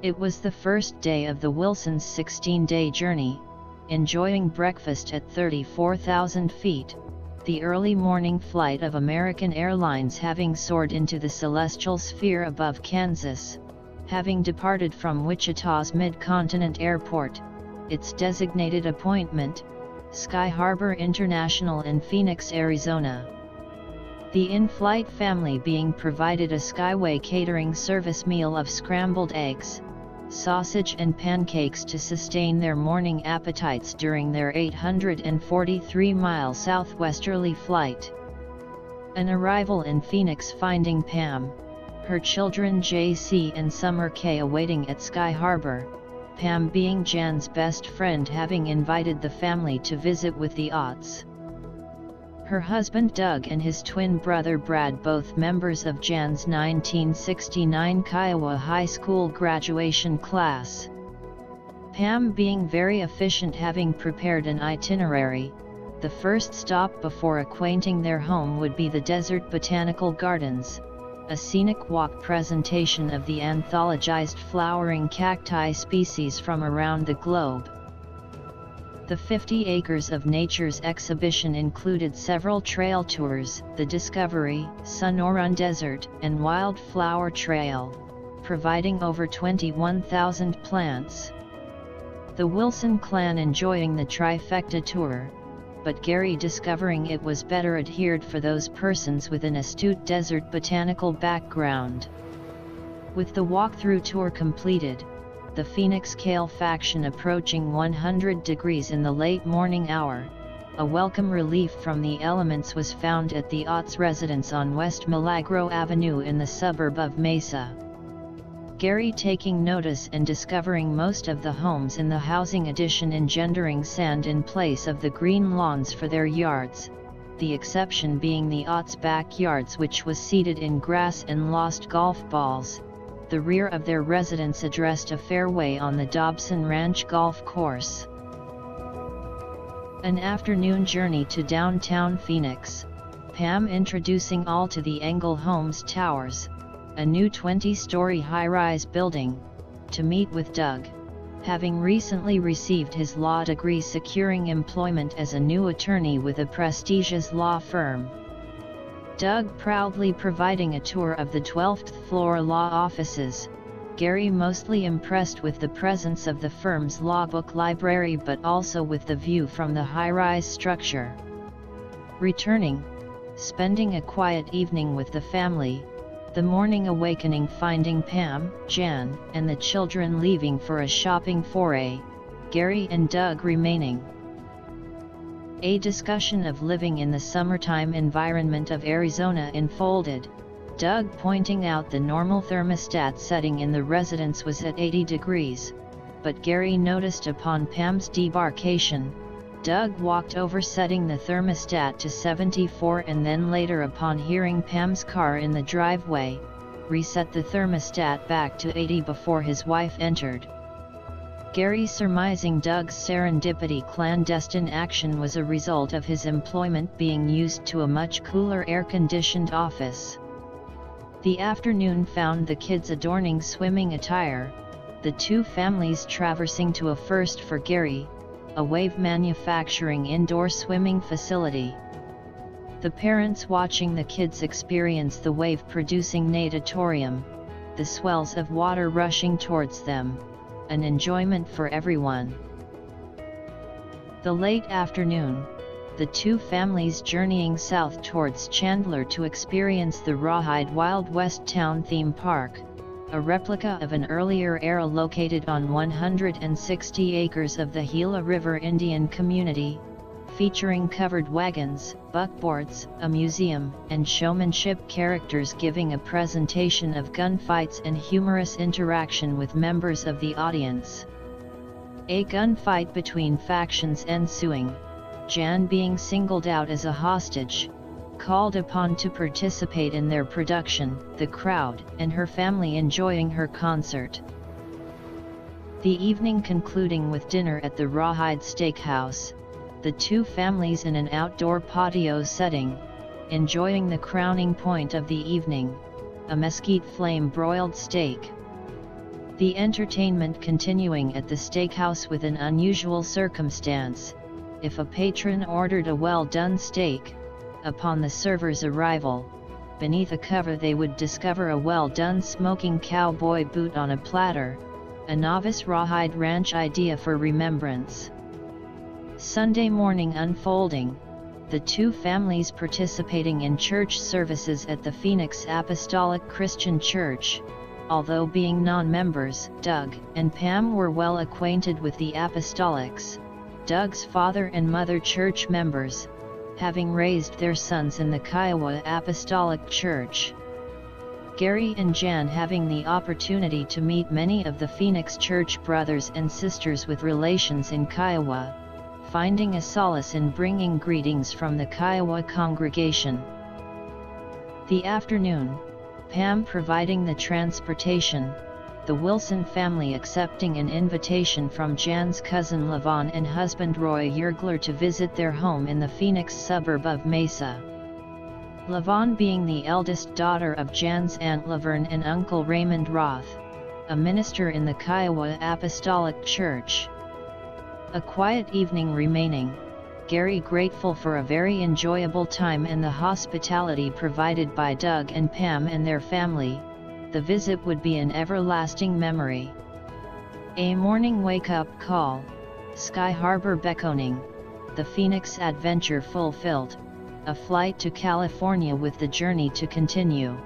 It was the first day of the Wilsons' 16-day journey, enjoying breakfast at 34,000 feet, the early morning flight of American Airlines having soared into the celestial sphere above Kansas, having departed from Wichita's Mid-Continent Airport, its designated appointment, Sky Harbor International in Phoenix, Arizona. The in-flight family being provided a Skyway catering service meal of scrambled eggs, sausage and pancakes to sustain their morning appetites during their 843-mile southwesterly flight. An arrival in Phoenix finding Pam, her children JC and Summer K awaiting at Sky Harbor, Pam being Jan's best friend having invited the family to visit with the Otts. Her husband Doug and his twin brother Brad, both members of Jan's 1969 Kiowa High School graduation class. Pam being very efficient having prepared an itinerary. The first stop before acquainting their home would be the Desert Botanical Gardens, a scenic walk presentation of the anthologized flowering cacti species from around the globe. The 50 Acres of Nature's exhibition included several trail tours, the Discovery, Sonoran Desert, and Wildflower Trail, providing over 21,000 plants. The Wilson clan enjoying the trifecta tour, but Gary discovering it was better adhered for those persons with an astute desert botanical background. With the walkthrough tour completed, the Phoenix Kale faction approaching 100 degrees in the late morning hour, a welcome relief from the elements was found at the Otts residence on West Milagro Avenue in the suburb of Mesa. Gary taking notice and discovering most of the homes in the housing addition engendering sand in place of the green lawns for their yards, the exception being the Otts' backyards which was seeded in grass and lost golf balls. The rear of their residence addressed a fairway on the Dobson Ranch Golf Course. An afternoon journey to downtown Phoenix, Pam introducing all to the Engel Homes Towers, a new 20-story high-rise building, to meet with Doug, having recently received his law degree securing employment as a new attorney with a prestigious law firm. Doug proudly providing a tour of the 12th floor law offices, Gary mostly impressed with the presence of the firm's law book library but also with the view from the high-rise structure. Returning, spending a quiet evening with the family, the morning awakening finding Pam, Jan, and the children leaving for a shopping foray, Gary and Doug remaining. A discussion of living in the summertime environment of Arizona unfolded, Doug pointing out the normal thermostat setting in the residence was at 80 degrees, but Gary noticed upon Pam's debarkation, Doug walked over setting the thermostat to 74 and then later upon hearing Pam's car in the driveway, reset the thermostat back to 80 before his wife entered. Gary surmising Doug's serendipity clandestine action was a result of his employment being used to a much cooler air-conditioned office. The afternoon found the kids adorning swimming attire, the two families traversing to a first for Gary, a Wave Manufacturing indoor swimming facility. The parents watching the kids experience the wave-producing natatorium, the swells of water rushing towards them, an enjoyment for everyone. The late afternoon, the two families journeying south towards Chandler to experience the Rawhide Wild West Town theme park, a replica of an earlier era located on 160 acres of the Gila River Indian community, featuring covered wagons, buckboards, a museum, and showmanship characters giving a presentation of gunfights and humorous interaction with members of the audience. A gunfight between factions ensuing, Jan being singled out as a hostage, called upon to participate in their production, the crowd and her family enjoying her concert. The evening concluding with dinner at the Rawhide Steakhouse, the two families in an outdoor patio setting, enjoying the crowning point of the evening, a mesquite flame broiled steak. The entertainment continuing at the steakhouse with an unusual circumstance. If a patron ordered a well-done steak, upon the server's arrival, beneath a cover they would discover a well-done smoking cowboy boot on a platter, a novice rawhide ranch idea for remembrance. Sunday morning unfolding, the two families participating in church services at the Phoenix Apostolic Christian Church. Although being non-members, Doug and Pam were well acquainted with the Apostolics, Doug's father and mother church members, having raised their sons in the Kiowa Apostolic Church. Gary and Jan having the opportunity to meet many of the Phoenix church brothers and sisters with relations in Kiowa, finding a solace in bringing greetings from the Kiowa congregation. The afternoon, Pam providing the transportation, the Wilson family accepting an invitation from Jan's cousin Lavon and husband Roy Yergler to visit their home in the Phoenix suburb of Mesa. Lavon being the eldest daughter of Jan's Aunt Laverne and Uncle Raymond Roth, a minister in the Kiowa Apostolic Church. A quiet evening remaining, Gary grateful for a very enjoyable time and the hospitality provided by Doug and Pam and their family. The visit would be an everlasting memory. A morning wake-up call, Sky Harbor beckoning, the Phoenix adventure fulfilled, a flight to California with the journey to continue.